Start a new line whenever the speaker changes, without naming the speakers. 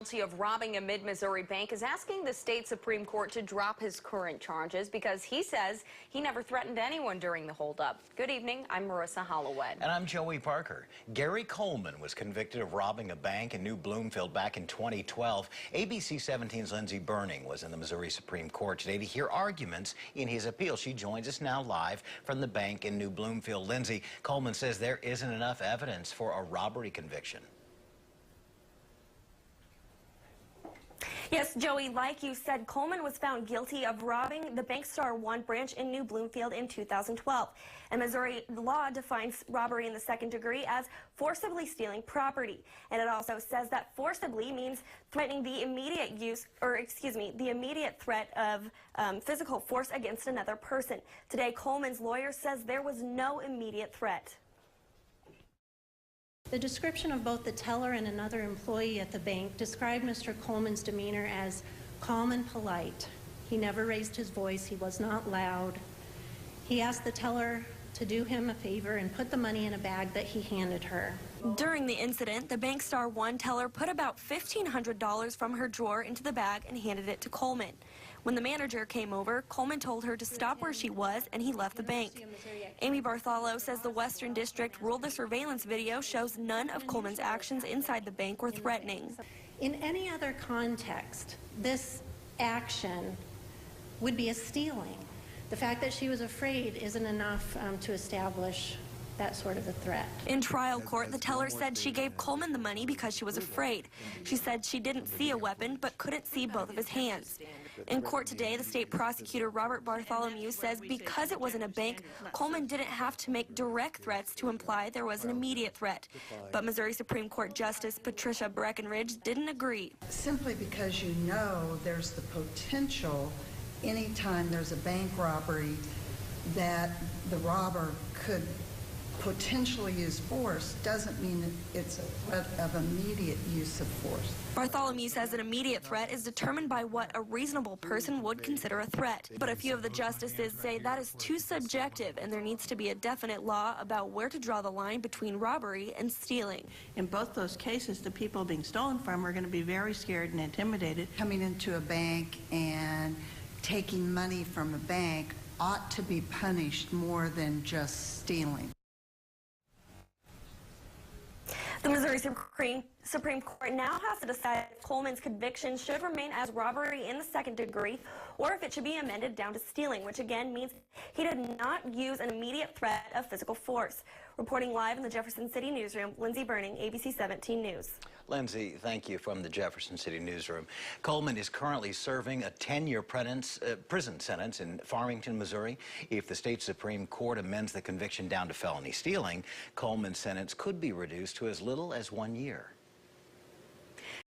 Of robbing a mid-Missouri bank is asking the state Supreme Court to drop his current charges because he says he never threatened anyone during the holdup. Good evening, I'm Marissa Holloway.
And I'm Joey Parker. Gary Coleman was convicted of robbing a bank in New Bloomfield back in 2012. ABC 17's Lindsey Burning was in the Missouri Supreme Court today to hear arguments in his appeal. She joins us now live from the bank in New Bloomfield. Lindsey, Coleman says there isn't enough evidence for a robbery conviction.
Yes, Joey, like you said, Coleman was found guilty of robbing the Bank Star One branch in New Bloomfield in 2012. And Missouri law defines robbery in the second degree as forcibly stealing property. And it also says that forcibly means threatening the immediate the immediate threat of physical force against another person. Today, Coleman's lawyer says there was no immediate threat.
The description of both the teller and another employee at the bank described Mr. Coleman's demeanor as calm and polite. He never raised his voice. He was not loud. He asked the teller to do him a favor and put the money in a bag that he handed her.
During the incident, the Bank Star One teller put about $1,500 from her drawer into the bag and handed it to Coleman. When the manager came over, Coleman told her to stop where she was, and he left the bank. Amy Bartholomew says the Western District ruled the surveillance video shows none of Coleman's actions inside the bank were threatening.
In any other context, this action would be a stealing. The fact that she was afraid isn't enough to establish that sort of a threat.
In trial court, the teller said she gave Coleman the money because she was afraid. She said she didn't see a weapon but couldn't see both of his hands. In court today, the state prosecutor Robert Bartholomew says because it wasn't a bank, Coleman didn't have to make direct threats to imply there was an immediate threat. But Missouri Supreme Court Justice Patricia Breckenridge didn't agree.
Simply because you know there's the potential anytime there's a bank robbery that the robber could potentially use force doesn't mean that it's a threat of immediate use of force.
Bartholomew says an immediate threat is determined by what a reasonable person would consider a threat. But a few of the justices say that is too subjective and there needs to be a definite law about where to draw the line between robbery and stealing.
In both those cases, the people being stolen from are going to be very scared and intimidated.
Coming into a bank and taking money from a bank ought to be punished more than just stealing.
The Missouri Supreme Court now has to decide if Coleman's conviction should remain as robbery in the second degree or if it should be amended down to stealing, which again means he did not use an immediate threat of physical force. Reporting live in the Jefferson City newsroom, Lindsey Burning, ABC 17 News.
Lindsey, thank you from the Jefferson City newsroom. Coleman is currently serving a 10-year prison sentence in Farmington, Missouri. If the state Supreme Court amends the conviction down to felony stealing, Coleman's sentence could be reduced to as little as 1 year.